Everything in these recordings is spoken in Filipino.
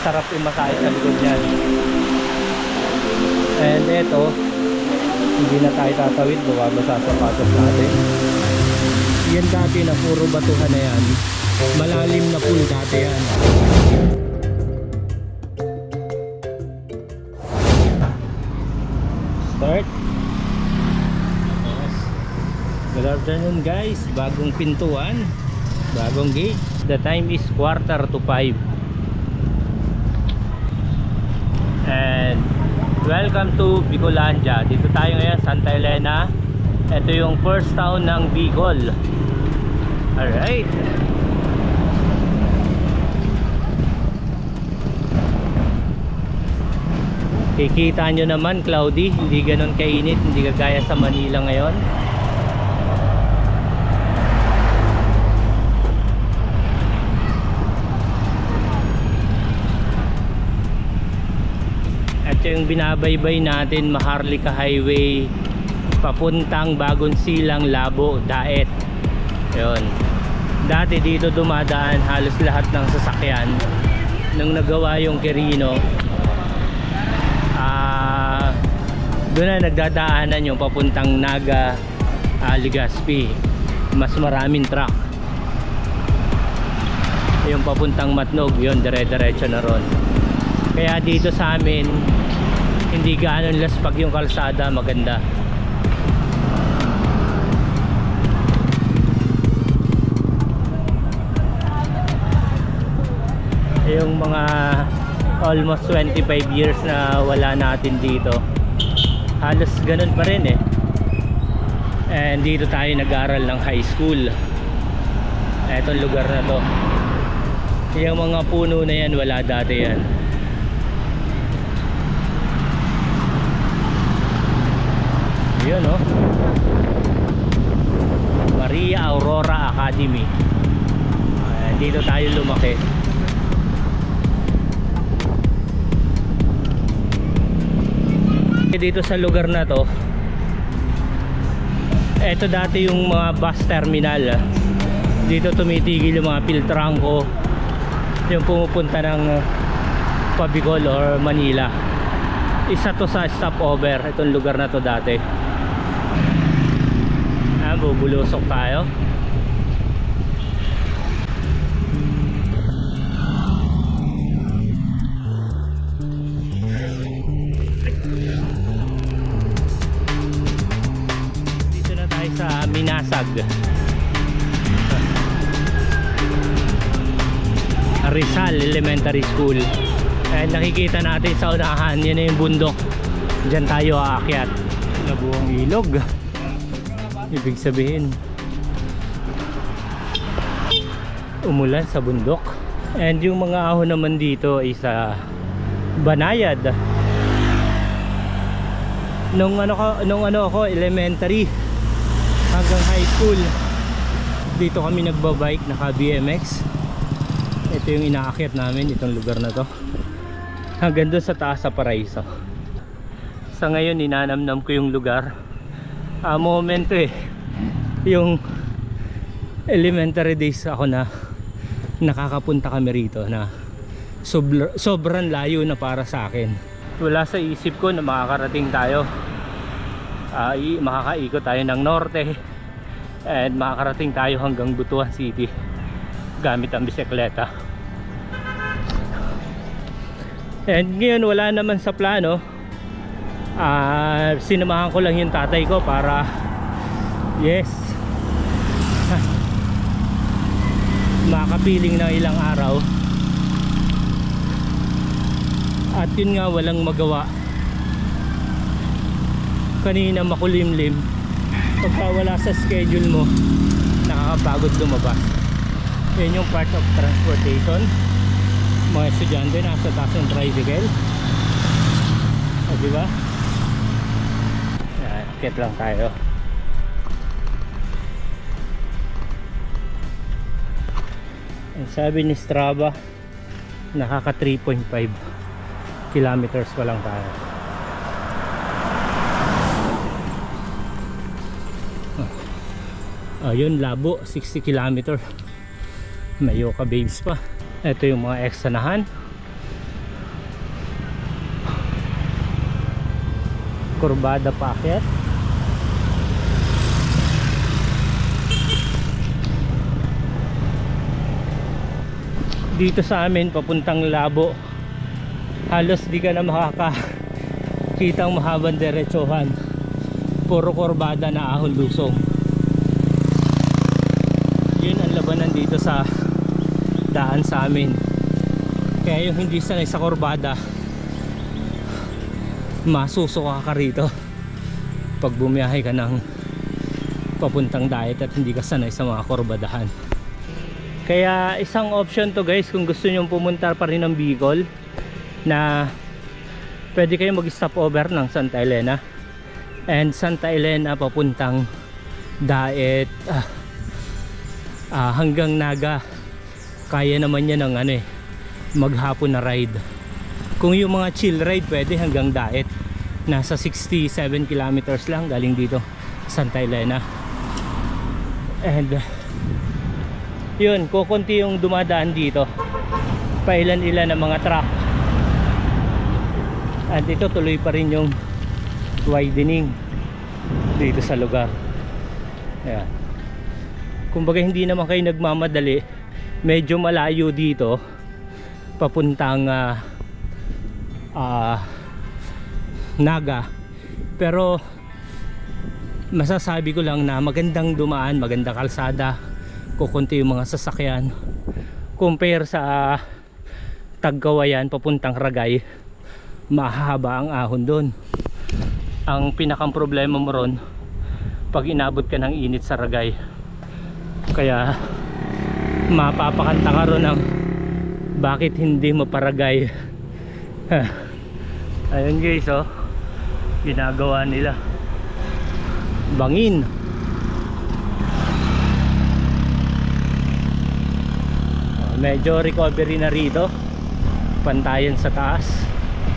masarap imasahe sa likod niyan. And eto, hindi na tayo tatawid, bumabasa sa sapatos natin. Yan dati na puro batuhan na yan, malalim na pool dati yan. Start. Good afternoon guys, bagong pintuan, bagong gate. The time is 4:45. And welcome to Bicolandia. Dito tayo ngayon, Santa Elena. Ito yung first town ng Bicol. Alright. Kikita nyo naman, cloudy, hindi ganun kainit, hindi kagaya sa Manila ngayon. At yung binabaybay natin, Maharlika Highway papuntang Bagong Silang, Labo, Daet. Yun. Dati dito dumadaan halos lahat ng sasakyan. Nung nagawa yung Quirino, doon na nagdadaanan yung papuntang Naga, Legazpi. Mas maraming truck. Yung papuntang Matnog, yun dire-diretso na ron. Kaya dito sa amin, hindi gano'n laspag yung kalsada, maganda. Yung mga almost 25 years na wala natin dito, halos ganun pa rin eh. And dito tayo nag-aral ng high school. Etong lugar na to, yung mga puno na yan, wala dati yan. Yun oh, Maria Aurora Academy. Dito tayo lumaki. Dito sa lugar na to, eto dati yung mga bus terminal. Dito tumitigil yung mga Piltrangco, yung pumupunta ng Pabicol or Manila. Isa to sa stopover, itong lugar na to dati. Bubulusok tayo. Sa Minasag, Rizal Elementary School. And nakikita natin sa unahan, yan na yung bundok. Diyan tayo aakyat. Nabuong ilog, ibig sabihin umulan sa bundok. And yung mga ahon naman dito ay sa Banayad. Nung ano ako elementary hanggang high school, dito kami nagbabike, naka BMX. Ito yung inaakyat namin, itong lugar na to, hanggang doon sa taas sa Paraiso. Sa ngayon ninanamnam ko yung lugar. Momento eh, yung elementary days ako na nakakapunta kami rito, na sobrang layo na para sa akin. Wala sa isip ko na makakarating tayo, makakaikot tayo ng norte and makakarating tayo hanggang Butuan City gamit ang bisikleta. And ngayon wala naman sa plano. Sinamahan ko lang yung tatay ko para makapiling ng ilang araw. At yun nga, walang magawa. Kanina makulimlim. Pagka wala sa schedule mo, nakakapagod lumabas. Yan yung part of transportation. Mga estudyante nasa taas ng tricycle. Diba? Akit lang tayo. Ang sabi ni Strava, nakaka 3.5 kilometers pa lang tayo. Ayun, Labo, 60 kilometer. Mayoka Babes pa. Ito yung mga eksanahan. kurbada paakyat. Dito sa amin papuntang Labo, halos di ka na makakakitang mahabang diretsohan, puro kurbada na ahon lusong. Yun ang labanan dito sa daan sa amin. Kaya yung hindi sanay sa kurbada, masusuka ka rito pag bumiyahe ka ng papuntang diet at hindi ka sanay sa mga kurbadahan. Kaya isang option to guys, kung gusto nyong pumunta pa rin ng Bicol, na pwede kayong mag stop over ng Santa Elena, and Santa Elena papuntang Daet hanggang Naga. Kaya naman yan ng maghapon na ride. Kung yung mga chill ride, pwede hanggang Daet, nasa 67 kilometers lang galing dito Santa Elena. And yun, kukunti yung dumadaan dito, pailan-ilan ng mga truck. At ito tuloy pa rin yung widening dito sa lugar. Ayan. Kumbaga hindi naman kayo nagmamadali, medyo malayo dito papuntang Naga, pero masasabi ko lang na magandang dumaan, magandang kalsada, kukunti yung mga sasakyan compare sa Tagkawayan papuntang Ragay. Mahaba ang ahon doon. Ang pinakang problema mo ron, pag inabot ka ng init sa Ragay, kaya mapapakanta ka ron ng bakit hindi maparagay. Ayun guys, oh, ginagawa nila bangin. Medyo recovery na rito, pantayan sa taas.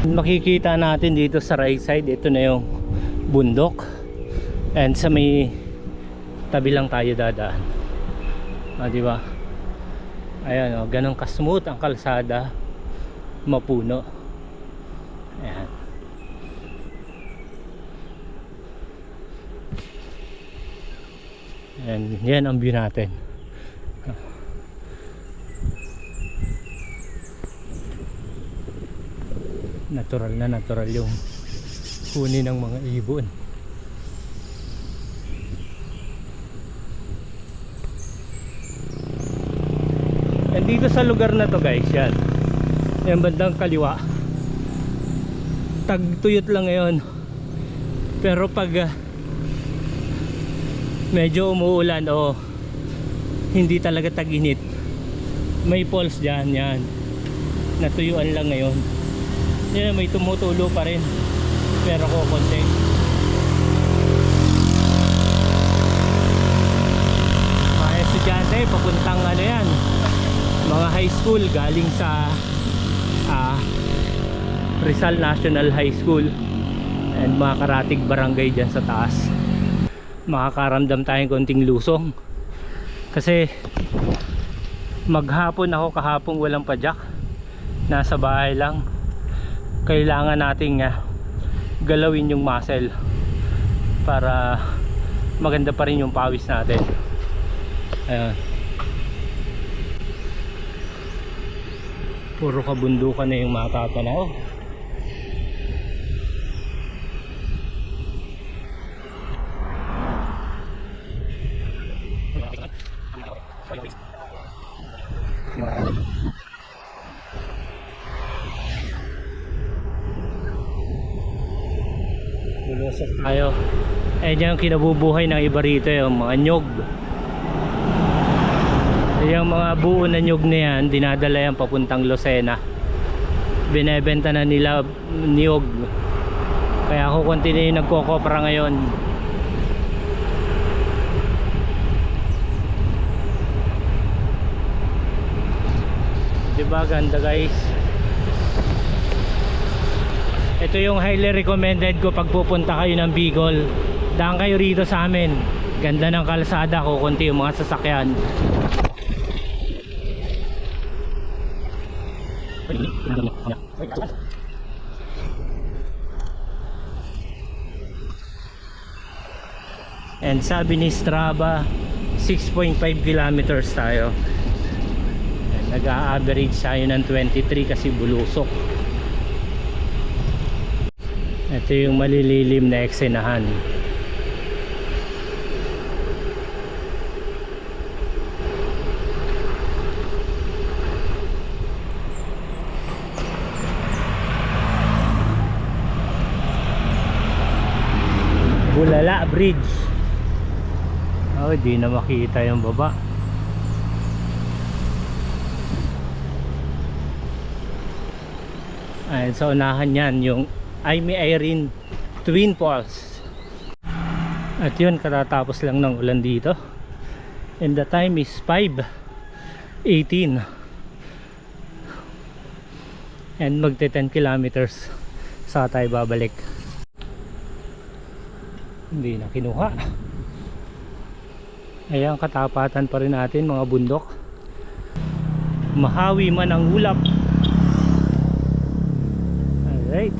Makikita natin dito sa right side, ito na yung bundok, and sa may tabi lang tayo dadaan. Diba? Ayan, ganun ka-smooth ang kalsada, mapuno. Ayan. Ayan, yan ang view natin. Natural na natural yung huni ng mga ibon. And dito sa lugar na to guys, yan yung bandang kaliwa, tagtuyot lang ngayon, pero pag medyo umuulan o hindi talaga tag-init, may falls dyan, yan natuyuan lang ngayon. Yan, may tumutulo pa rin, pero kukunti. Mga estudyante papuntang yan, mga high school galing sa Rizal National High School, and mga karatig barangay dyan sa taas. Makakaramdam tayong konting lusong kasi maghapon ako kahapon walang padyak, nasa bahay lang. Kailangan nating galawin yung muscle para maganda pa rin yung pawis natin. Ayan, puro kabundukan na yung matatanaw. Lulusok tayo. Ayan yung kinabubuhay ng iba rito, yung mga nyog. Yung mga buo na nyog na yan, dinadala yan papuntang Lucena. Binebenta na nila niyog. Kaya ako continue nagkokopra ngayon. Diba ganda guys? Ito yung highly recommended ko pag pupunta kayo ng Bicol. Daan kayo rito sa amin. Ganda ng kalsada, kukunti yung mga sasakyan. And sabi ni Strava 6.5 kilometers tayo. And nag-a-average tayo ng 23 kasi bulusok. Ito yung malililim na eksenahan. Bulala Bridge. Oh, di na makita yung baba. Ayan, sa unahan yan yung Aimee Irene Twin Falls. At yun, katatapos lang ng ulan dito. And the time is 5:18. And magte 10 kilometers sa tayo babalik. Hindi na kinuha. Ayan, katapatan pa rin natin mga bundok. Mahawi man ang ulap. Alright,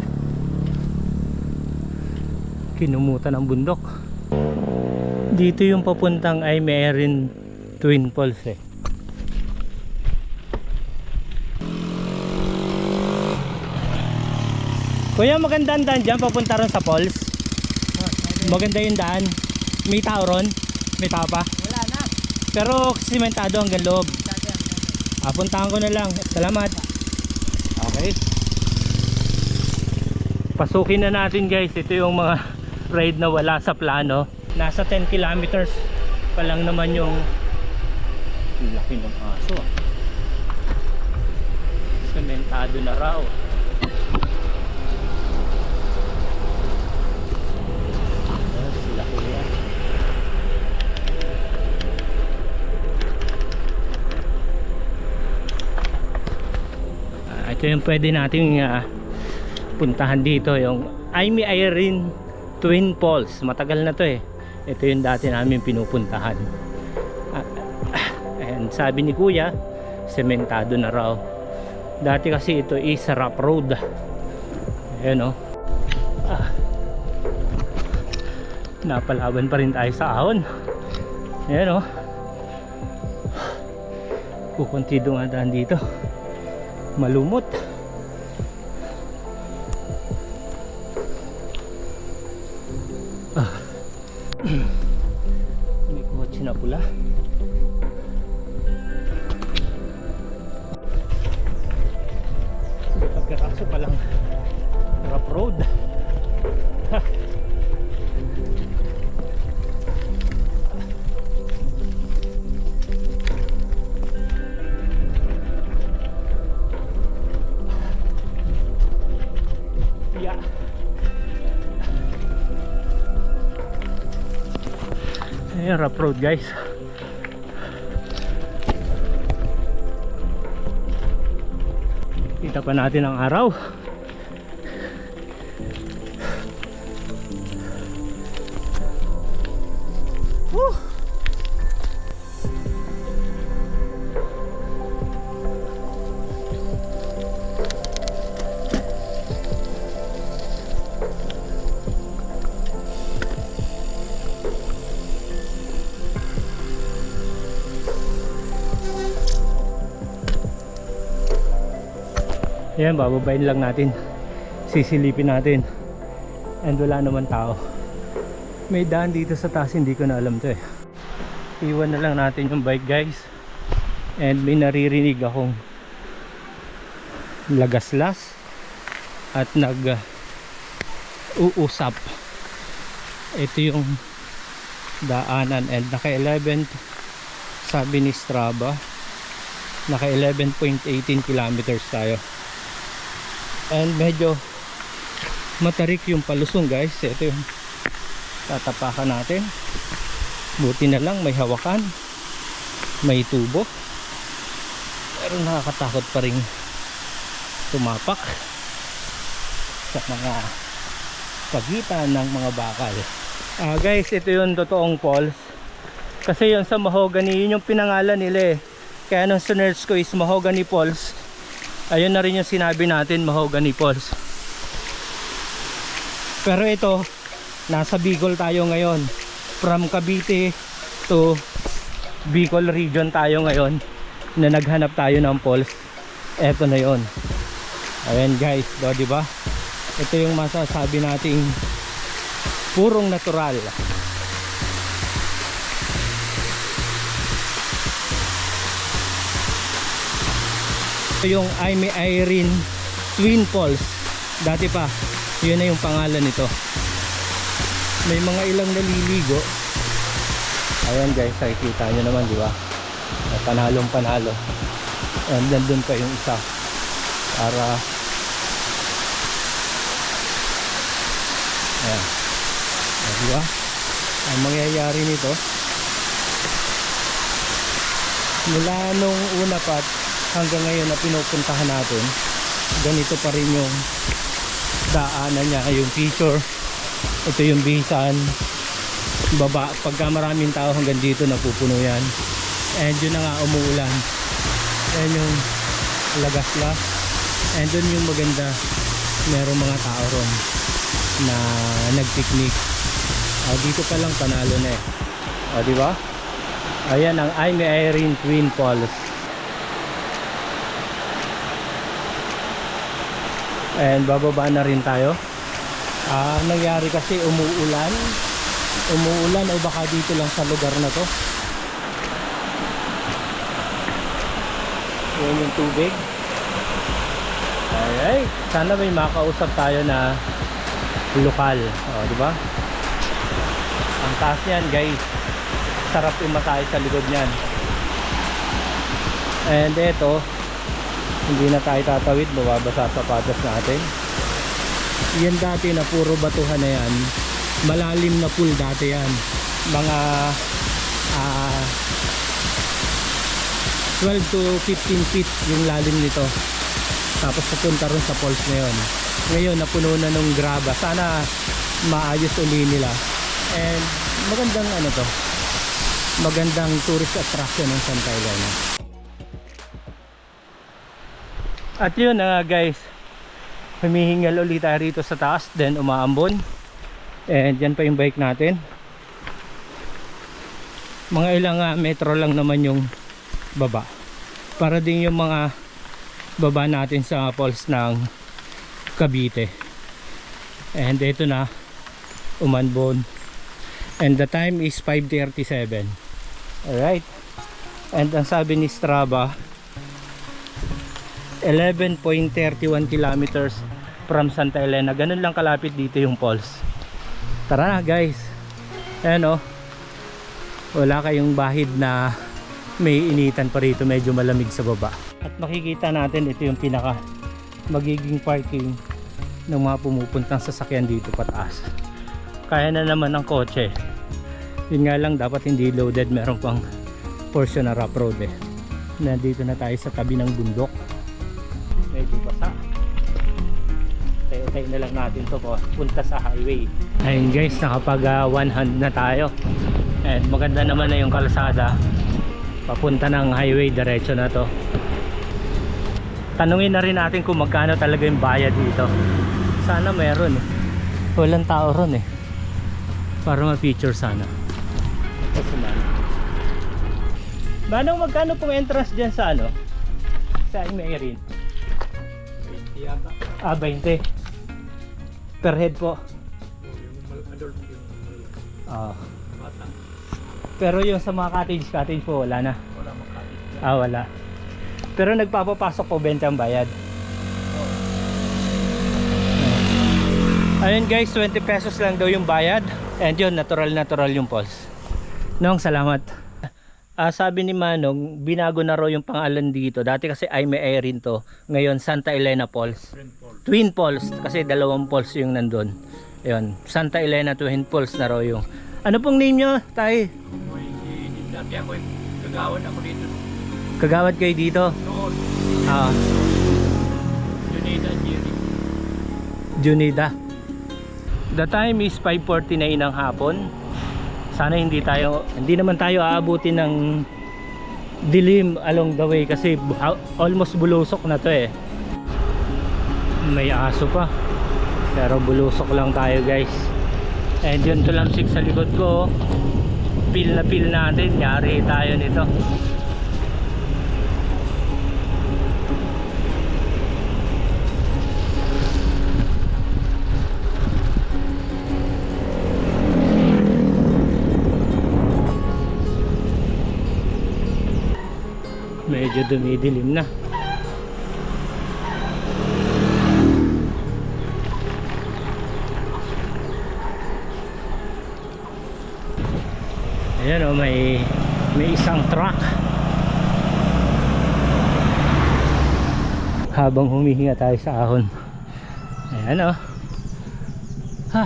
kinumutan ang bundok. Dito yung papuntang Aimee Irene Twin Falls eh. Kuya, maganda ang daan dyan papunta ron sa falls. Maganda yung daan. May tao ron? May tao pa? Wala na. Pero simentado hanggang loob. Puntahan ko na lang. Salamat. Okay. Pasukin na natin guys. Ito yung mga ride na wala sa plano. Nasa 10 kilometers pa lang naman yung laki ng aso. Sementado na raw. Ito yung pwede nating puntahan dito, yung Aimee Irene Twin Falls. Matagal na to eh. Ito yung dati namin pinupuntahan. And sabi ni kuya, sementado na raw. Dati kasi ito is rough road. Ayan o. Napalaban pa rin tayo sa ahon. Ayan o. Kukunti dumadaan dito. Malumot. May kotse na pula. Pagkakaso pa lang rough road. Ayan, rough road guys. Kita pa natin ang araw. Woo! Ayan, bababain lang natin. Sisilipin natin. And wala naman tao. May daan dito sa taas, hindi ko na alam to eh. Iwan na lang natin yung bike guys. And may naririnig akong lagaslas at uusap. Ito yung daanan and naka 11, sabi ni Strava, naka 11.18 kilometers tayo. And medyo matarik yung palusong guys. Ito yung tatapakan natin. Buti na lang may hawakan, may tubo, pero nakakatakot pa rin tumapak sa mga pagitan ng mga bakal. Guys, ito yung totoong falls. Kasi yun sa Mahogany, yun yung pinangalan nila eh. Kaya nung sinerge ko is Mahogany Falls. Ayun na rin yung sinabi natin, Mahogany Falls. Pero ito, nasa Bicol tayo ngayon. from Cavite to Bicol region tayo ngayon na naghanap tayo ng falls. Eto na yon. Ayan guys, di ba? Ito yung masasabi nating purong natural. Ito yung Aimee Irene Twin Falls. Dati pa, yun na yung pangalan nito. May mga ilang naliligo. Ayan guys, nakikita nyo naman, di ba? Panalong panalo. And nandun pa yung isa para ayan. Di ba? Ang mangyayari nito, mula nung una pa hanggang ngayon na pinupuntahan natin, ganito pa rin yung daanan niya, yung feature. Ito yung bisan baba, pagka maraming tao hanggang dito napupuno yan. And yun na nga, umuulan. Ayan yung lagaslas. And dun yung maganda, merong mga tao ron na nagpiknik. Dito pa lang panalo na eh. Di ba? Ayan ang Aimee Irene Twin Falls. And bababa na rin tayo. Nangyari kasi umuulan o baka dito lang sa lugar na to. Yan yung tubig. Alright, sana may makausap tayo na lokal. Di ba? Ang taas yan guys, sarap imasay sa likod niyan. And eto, hindi na tayo tatawid, mababasa sapatos natin. Yan dati na puro batuhan na yan, malalim na pool dati yan, mga 12 to 15 feet yung lalim nito, tapos papunta rin sa falls na yun. Ngayon napuno na nung graba, sana maayos uli nila. And magandang to, magandang tourist attraction ng Santa Elena. At yun na guys, humihingal ulit tayo rito sa taas, then umaambon. And yan pa yung bike natin. Mga ilang metro lang naman yung baba, para din yung mga baba natin sa falls ng Cavite. And ito na, umanbon. And the time is 5:37. Alright. And ang sabi ni Strava, 11.31 kilometers from Santa Elena. Ganun lang kalapit dito yung falls. Tara na guys. Ayan wala kayong bahid na may initan pa rito, medyo malamig sa baba. At makikita natin ito yung pinaka magiging parking ng mga pumupuntang sasakyan dito pataas. Kaya na naman ng kotse. Yun nga lang, dapat hindi loaded, meron pang portion na rough road eh. Nandito na tayo sa tabi ng bundok, medyo basa. Tayo na lang natin to punta sa highway. Ayun guys, nakapag one hand na tayo. And maganda naman na yung kalsada papunta ng highway, diretso na to. Tanungin na rin natin kung magkano talaga yung bayad dito. Sana meron eh. Walang tao ron eh, para ma-feature sana. Manong, magkano pong entrance dyan sa sa Aimee Irene? 20 yata. 20 per head po. Pero yung sa mga cottage po wala na. Wala mga cottage. Wala. Pero nagpapapasok po 20 ang bayad. Ayun guys, 20 pesos lang daw yung bayad. And yun, natural yung falls. Nong, salamat. Sabi ni Manong, binago na raw yung pangalan dito. Dati kasi Aimee Irene to. Ngayon Santa Elena Falls. Twin Falls. Kasi dalawang falls yung nandun. Ayun, Santa Elena Twin Falls na raw yung. Ano pong name nyo, tay? Dati ako kagawad ako dito. Kagawad kayo dito? Noon. Junida. The time is 5:49 ng hapon. Sana hindi naman tayo aabutin ng dilim along the way kasi almost bulusok na to eh. May aso pa, pero bulusok lang tayo guys. And yun tulamsik sa likod ko. Peel na peel natin. Yari tayo nito. Medyo dumidilim na. Ayan o, may isang truck. Habang humihinga tayo sa ahon. Ayan o. Ha.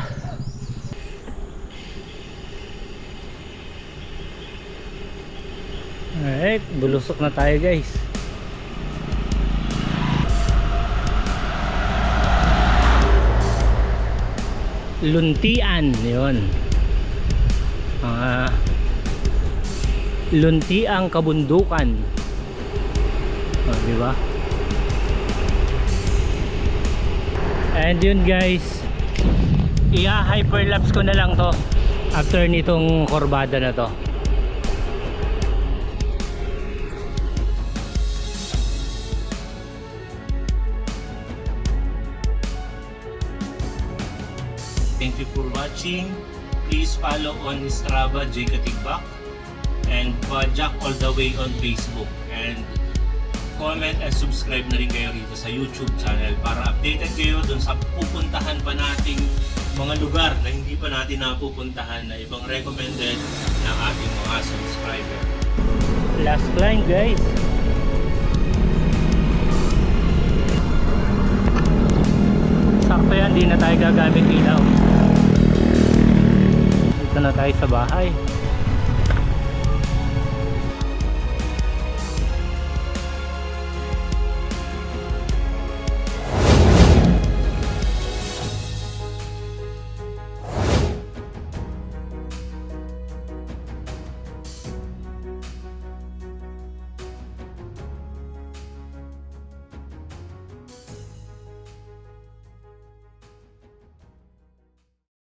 Alright, bulusok na tayo guys. Luntian, yun. Luntiang kabundukan. Oh, di ba? And yun guys, hyperlapse ko na lang to after nitong korbada na to. Thank you for watching. Please follow on Strava J Katigbak and Jack all the way on Facebook, and comment and subscribe na rin kayo rito sa YouTube channel para updated kayo dun sa pupuntahan pa nating mga lugar na hindi pa natin napupuntahan na ibang recommended ng ating mga subscriber. Last climb guys. Sakto yan, di na tayo gagamit ilaw. Dito na tayo sa bahay.